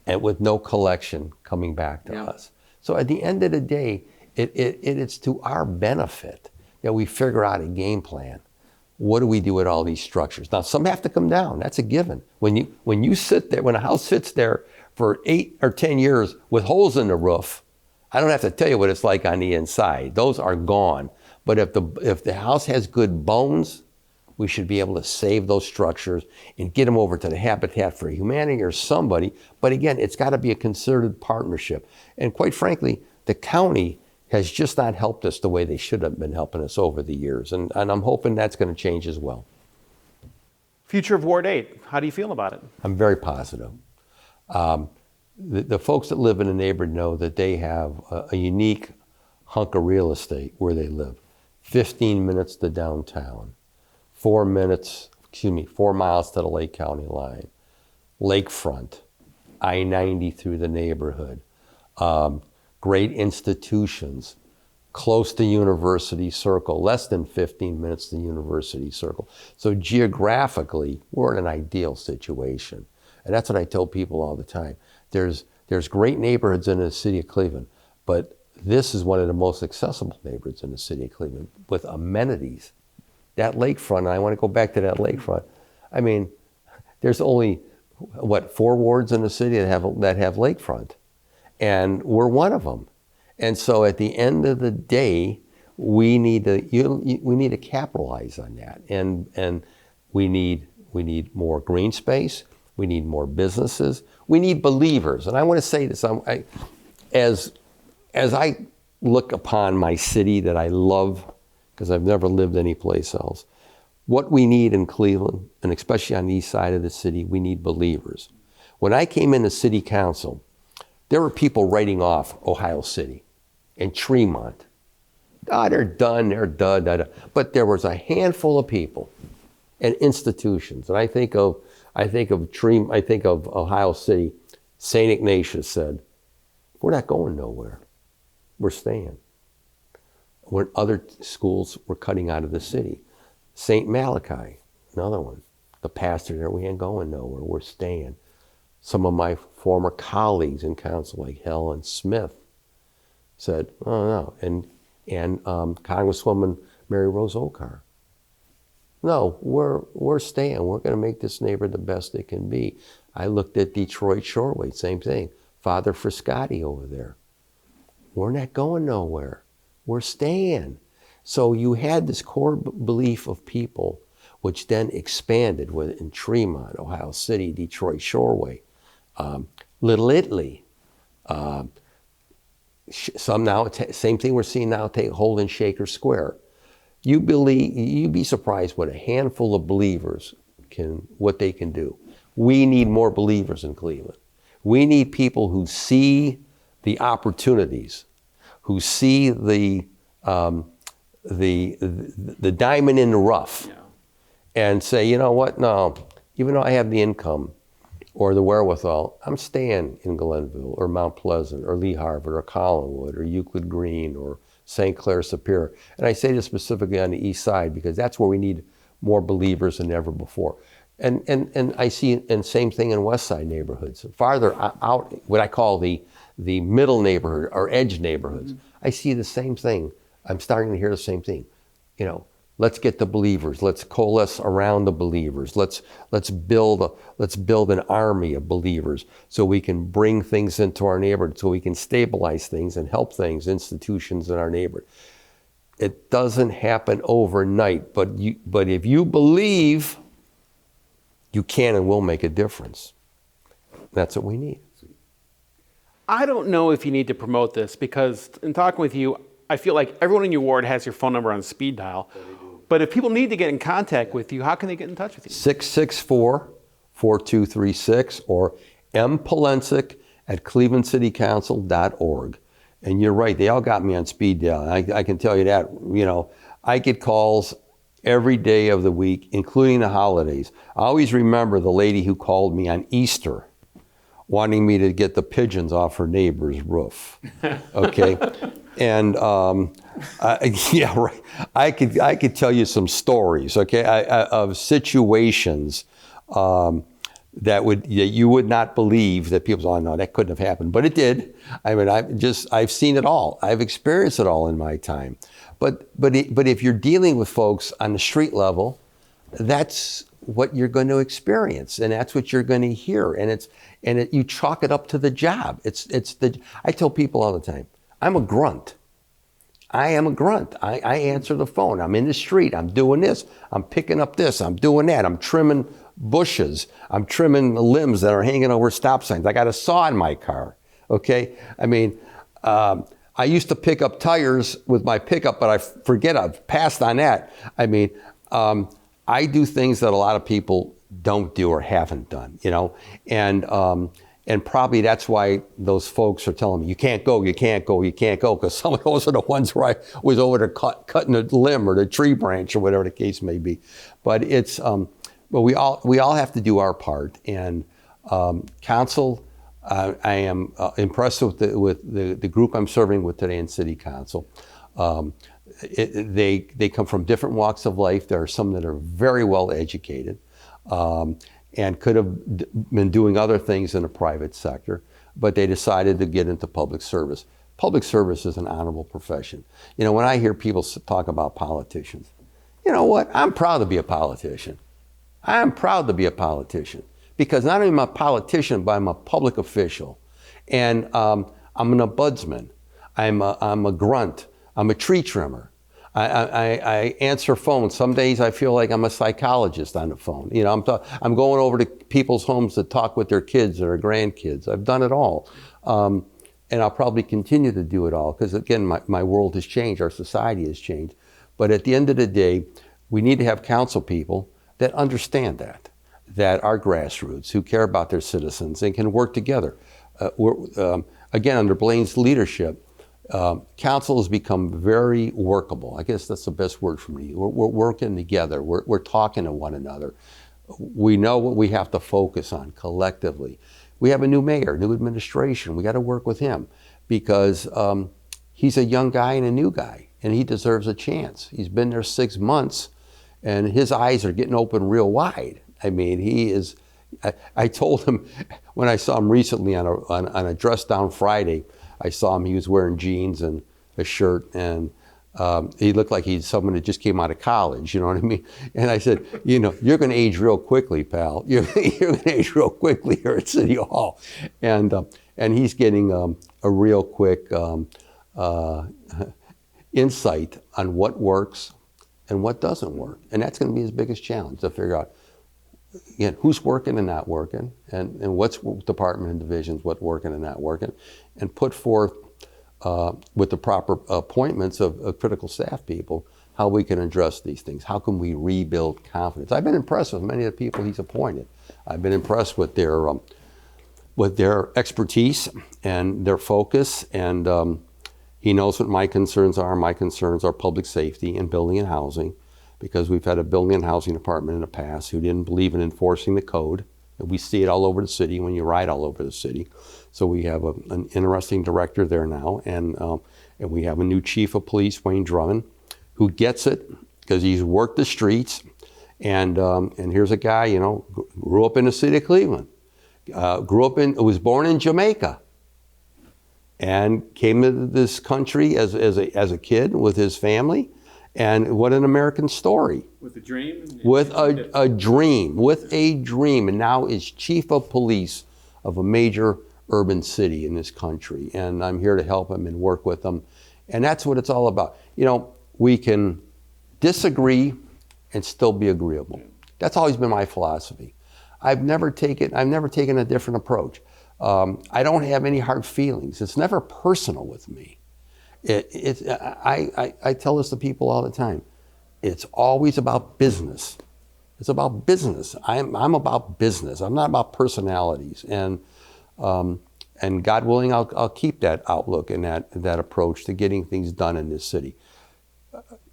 and with no collection coming back to us. So at the end of the day, it's to our benefit that we figure out a game plan. What do we do with all these structures? Now, some have to come down. That's a given. When you sit there, when a house sits there for 8 or 10 years with holes in the roof, I don't have to tell you what it's like on the inside. Those are gone. But if the house has good bones, we should be able to save those structures and get them over to the Habitat for Humanity or somebody. But again, it's got to be a concerted partnership. And quite frankly, the county has just not helped us the way they should have been helping us over the years. And I'm hoping that's going to change as well. Future of Ward 8, how do you feel about it? I'm very positive. the folks that live in a neighborhood know that they have a unique hunk of real estate where they live. 15 minutes to downtown, 4 miles to the Lake County line, lakefront, I-90 through the neighborhood, great institutions, close to University Circle, less than 15 minutes to University Circle. So geographically, we're in an ideal situation. And that's what I tell people all the time. There's great neighborhoods in the city of Cleveland, but this is one of the most accessible neighborhoods in the city of Cleveland with amenities. That lakefront, and I want to go back to that lakefront. I mean, there's only, 4 wards in the city that have lakefront, and we're one of them. And so at the end of the day, we need to capitalize on that, and we need more green space. We need more businesses. We need believers. And I want to say this, as I look upon my city that I love, because I've never lived anyplace else, what we need in Cleveland, and especially on the east side of the city, we need believers. When I came into city council, there were people writing off Ohio City and Tremont. They're done, they're done. But there was a handful of people and institutions, and I think of Ohio City. St. Ignatius said, "We're not going nowhere. We're staying." When other schools were cutting out of the city. St. Malachi, another one. The pastor there, "We ain't going nowhere. We're staying." Some of my former colleagues in council, like Helen Smith, said, "Oh no," and Congresswoman Mary Rose Okar, "No, we're staying. We're going to make this neighborhood the best it can be." I looked at Detroit Shoreway, same thing. Father Friscotti over there. "We're not going nowhere. We're staying." So you had this core belief of people, which then expanded in Tremont, Ohio City, Detroit Shoreway, Little Italy. Some now, same thing we're seeing now take hold in Shaker Square. You'd be surprised what a handful of believers what they can do. We need more believers in Cleveland. We need people who see the opportunities, who see the diamond in the rough, and say, "You know what? No, even though I have the income or the wherewithal, I'm staying in Glenville or Mount Pleasant or Lee Harvard or Collinwood or Euclid Green or St. Clair Superior." And I say this specifically on the east side because that's where we need more believers than ever before. And I see, and same thing in west side neighborhoods. Farther out, what I call the middle neighborhood or edge neighborhoods, I see the same thing. I'm starting to hear the same thing. Let's get the believers. Let's coalesce around the believers. Let's build an army of believers so we can bring things into our neighborhood, so we can stabilize things and help things, institutions in our neighborhood. It doesn't happen overnight, but if you believe, you can and will make a difference. That's what we need. I don't know if you need to promote this because in talking with you, I feel like everyone in your ward has your phone number on speed dial. But if people need to get in contact with you, how can they get in touch with you? 664-4236 or mpolensek@clevelandcitycouncil.org. And you're right, they all got me on speed dial. I can tell you that. I get calls every day of the week, including the holidays. I always remember the lady who called me on Easter, wanting me to get the pigeons off her neighbor's roof. Okay, and yeah, right. I could tell you some stories, okay, of situations that you would not believe that people say, "Oh no, that couldn't have happened," but it did. I mean, I've seen it all. I've experienced it all in my time. But if you're dealing with folks on the street level, that's what you're going to experience, and that's what you're going to hear, and you chalk it up to the job. I tell people all the time, I'm a grunt. I am a grunt. I answer the phone. I'm in the street. I'm doing this. I'm picking up this. I'm doing that. I'm trimming bushes. I'm trimming the limbs that are hanging over stop signs. I got a saw in my car. Okay? I mean, I used to pick up tires with my pickup, but I forget I've passed on that. I mean, I do things that a lot of people don't do or haven't done, and And probably that's why those folks are telling me, you can't go, you can't go, you can't go, because some of those are the ones where I was over there cutting a limb or the tree branch or whatever the case may be. But it's, but we all have to do our part. And council, I am impressed with the group I'm serving with today in City Council. They come from different walks of life. There are some that are very well educated and could have been doing other things in the private sector, but they decided to get into public service. Public service is an honorable profession. You know, when I hear people talk about politicians, you know what? I'm proud to be a politician. I'm proud to be a politician because not only am I a politician, but I'm a public official. And I'm an ombudsman. I'm a grunt. I'm a tree trimmer. I answer phones. Some days I feel like I'm a psychologist on the phone. You know, I'm going over to people's homes to talk with their kids or their grandkids. I've done it all. And I'll probably continue to do it all because, again, my world has changed. Our society has changed. But at the end of the day, we need to have council people that understand that are grassroots, who care about their citizens and can work together. Again, under Blaine's leadership, council has become very workable. I guess that's the best word for me. We're working together. We're talking to one another. We know what we have to focus on collectively. We have a new mayor, new administration. We got to work with him because he's a young guy and a new guy, and he deserves a chance. He's been there 6 months, and his eyes are getting open real wide. I mean, he is. I told him when I saw him recently on a dress down Friday. I saw him, he was wearing jeans and a shirt, and he looked like he's someone that just came out of college, you know what I mean? And I said, you know, you're going to age real quickly, pal. You're going to age real quickly here at City Hall. And he's getting a real quick insight on what works and what doesn't work. And that's going to be his biggest challenge, to figure out, again, who's working and not working, and what's department and divisions, what's working and not working, and put forth with the proper appointments of critical staff people, how we can address these things. How can we rebuild confidence? I've been impressed with many of the people he's appointed. I've been impressed with their expertise and their focus, and he knows what my concerns are. My concerns are public safety and building and housing, because we've had a building and housing department in the past who didn't believe in enforcing the code. And we see it all over the city when you ride all over the city. So we have an interesting director there now, and we have a new chief of police, Wayne Drummond, who gets it because he's worked the streets. And here's a guy, you know, grew up in the city of Cleveland, was born in Jamaica, and came to this country as a kid with his family. And what an American story. With a dream? With a dream. And now is chief of police of a major urban city in this country. And I'm here to help him and work with him. And that's what it's all about. You know, we can disagree and still be agreeable. That's always been my philosophy. I've never taken a different approach. I don't have any hard feelings. It's never personal with me. I tell this to people all the time. It's always about business. It's about business. I'm about business. I'm not about personalities. And God willing, I'll keep that outlook and that approach to getting things done in this city.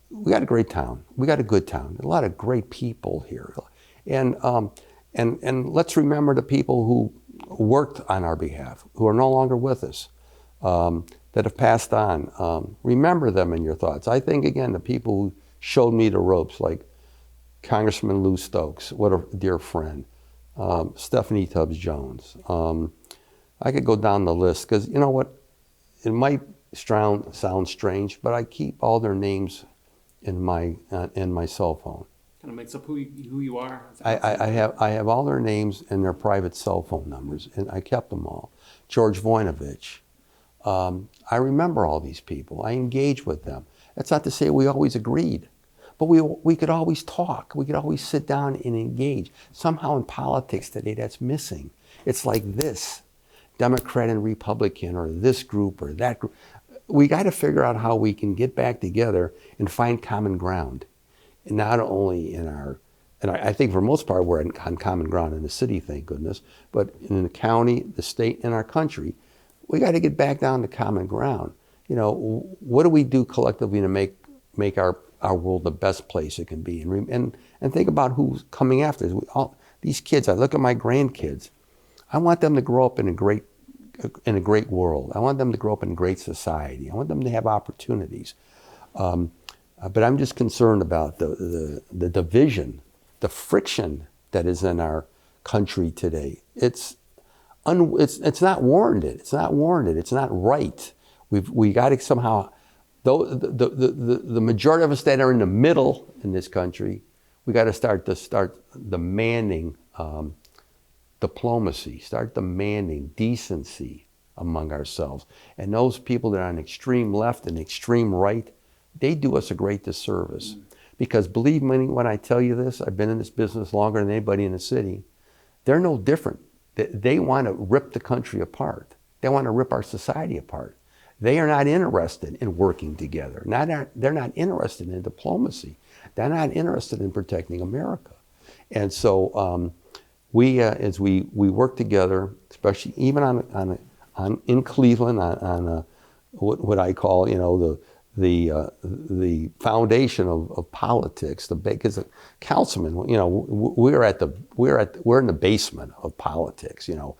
We got a great town. We got a good town. A lot of great people here. And let's remember the people who worked on our behalf, who are no longer with us. That have passed on. Remember them in your thoughts. I think, again, the people who showed me the ropes, like Congressman Lou Stokes, what a dear friend, Stephanie Tubbs Jones. I could go down the list, because you know what? It might sound strange, but I keep all their names in my cell phone. Kind of makes up who you are. I have all their names and their private cell phone numbers, and I kept them all. George Voinovich. I remember all these people. I engage with them. That's not to say we always agreed, but we could always talk. We could always sit down and engage. Somehow in politics today, that's missing. It's like this, Democrat and Republican, or this group or that group. We got to figure out how we can get back together and find common ground, and not only in our And I think for the most part, we're on common ground in the city, thank goodness. But in the county, the state, and our country, we got to get back down to common ground. You know, what do we do collectively to make our world the best place it can be? And think about who's coming after us. These kids, I look at my grandkids. I want them to grow up in a great world. I want them to grow up in a great society. I want them to have opportunities. But I'm just concerned about the division, the friction that is in our country today. It's not warranted. It's not warranted. It's not right. We got to somehow, though the majority of us that are in the middle in this country, we got to start demanding diplomacy, start demanding decency among ourselves. And those people that are on extreme left and extreme right, they do us a great disservice. Because believe me when I tell you this, I've been in this business longer than anybody in the city. They're no different. They want to rip the country apart. They want to rip our society apart. They are not interested in working together. They're not interested in diplomacy. They're not interested in protecting America. And so as we work together, especially even in Cleveland on what I call, you know, the foundation of politics. Because councilmen, you know, we're in the basement of politics. You know,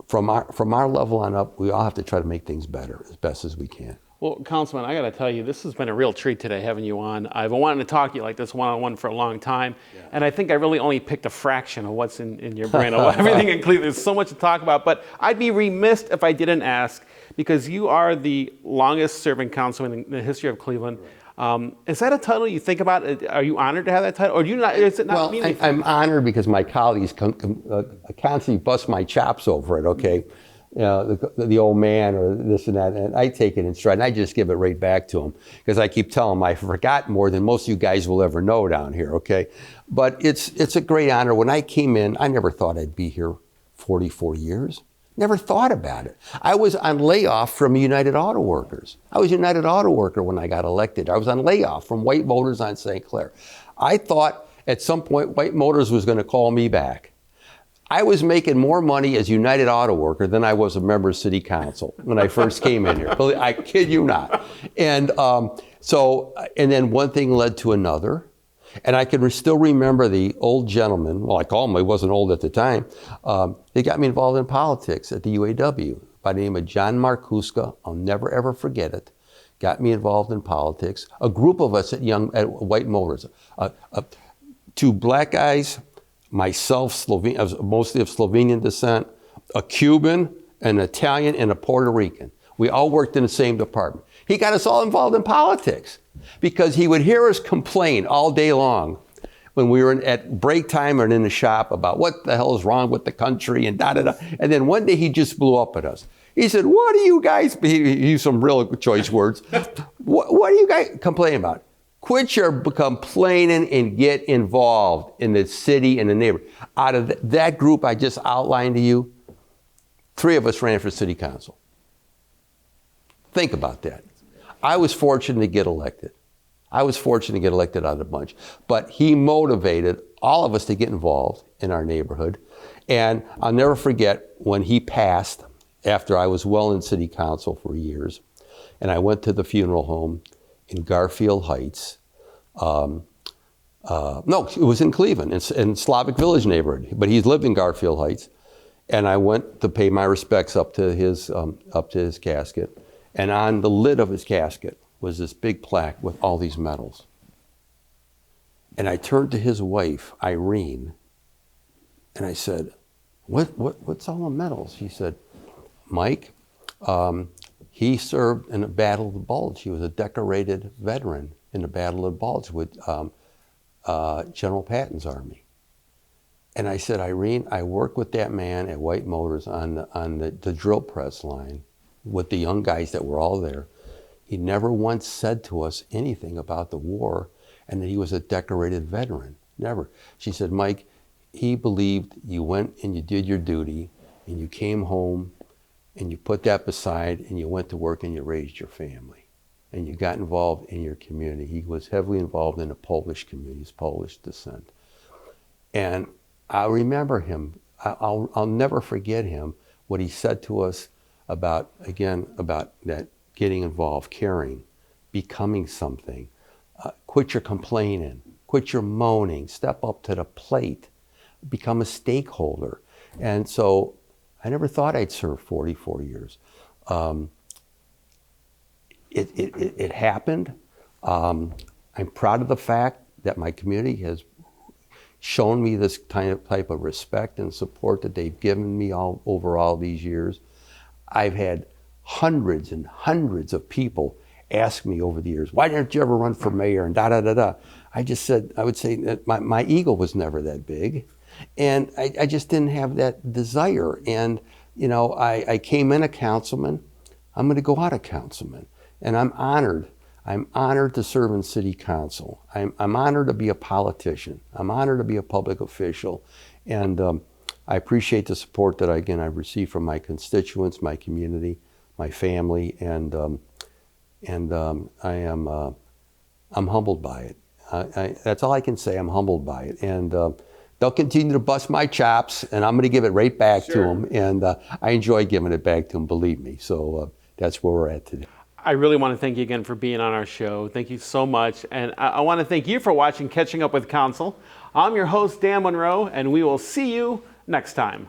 from our level on up, we all have to try to make things better as best as we can. Well, Councilman, I got to tell you, this has been a real treat today having you on. I've been wanting to talk to you like this one-on-one for a long time, and I think I really only picked a fraction of what's in your brain, of everything in Cleveland. There's so much to talk about, but I'd be remiss if I didn't ask, because you are the longest-serving councilman in the history of Cleveland. Is that a title you think about? Are you honored to have that title, or do you not? Is it not meaningful? I'm honored because my colleagues constantly bust my chops over it. Okay. You know, the old man or this and that, and I take it in stride, and I just give it right back to him because I keep telling him I forgot more than most of you guys will ever know down here, okay? But it's a great honor. When I came in, I never thought I'd be here 44 years. Never thought about it. I was on layoff from United Auto Workers. I was a United Auto Worker when I got elected. I was on layoff from White Motors on St. Clair. I thought at some point White Motors was going to call me back. I was making more money as United Auto Worker than I was a member of City Council when I first came in here. I kid you not. And and then one thing led to another. And I can still remember the old gentleman, well, I call him, he wasn't old at the time. He got me involved in politics at the UAW by the name of John Markuska. I'll never, ever forget it. Got me involved in politics. A group of us at White Motors, two black guys, myself, mostly of Slovenian descent, a Cuban, an Italian, and a Puerto Rican. We all worked in the same department. He got us all involved in politics because he would hear us complain all day long when we were at break time and in the shop about what the hell is wrong with the country and da-da-da. And then one day he just blew up at us. He said, what do you guys, he used some real choice words, what do you guys complain about? Quit your complaining and get involved in the city and the neighborhood. Out of that group I just outlined to you, 3 of us ran for city council. Think about that. I was fortunate to get elected. I was fortunate to get elected out of the bunch. But he motivated all of us to get involved in our neighborhood. And I'll never forget when he passed after I was well in city council for years. And I went to the funeral home in Garfield Heights. No, it was in Cleveland, in Slavic Village neighborhood, but he's lived in Garfield Heights. And I went to pay my respects up to his casket. And on the lid of his casket was this big plaque with all these medals. And I turned to his wife, Irene, and I said, what's all the medals? He said, Mike, he served in the Battle of the Bulge. He was a decorated veteran in the Battle of the Bulge with General Patton's army. And I said, Irene, I worked with that man at White Motors on the drill press line with the young guys that were all there. He never once said to us anything about the war and that he was a decorated veteran. Never. She said, Mike, he believed you went and you did your duty and you came home and you put that beside and you went to work and you raised your family. and you got involved in your community. He was heavily involved in the Polish community, his Polish descent. And I remember him, I'll never forget him, what he said to us about that getting involved, caring, becoming something. Quit your complaining, quit your moaning, step up to the plate, become a stakeholder. And so I never thought I'd serve 44 years. It happened. I'm proud of the fact that my community has shown me this type of respect and support that they've given me over all these years. I've had hundreds and hundreds of people ask me over the years, why didn't you ever run for mayor and da-da-da-da. I would say that my ego was never that big. And I just didn't have that desire. And, I came in a councilman. I'm going to go out a councilman. And I'm honored. I'm honored to serve in city council. I'm honored to be a politician. I'm honored to be a public official. And I appreciate the support that, I've received from my constituents, my community, my family. And I'm humbled by it. That's all I can say. I'm humbled by it. And they'll continue to bust my chops, and I'm going to give it right back to them. And I enjoy giving it back to them, believe me. So that's where we're at today. I really want to thank you again for being on our show. Thank you so much. And I want to thank you for watching Catching Up with Council. I'm your host, Dan Monroe, and we will see you next time.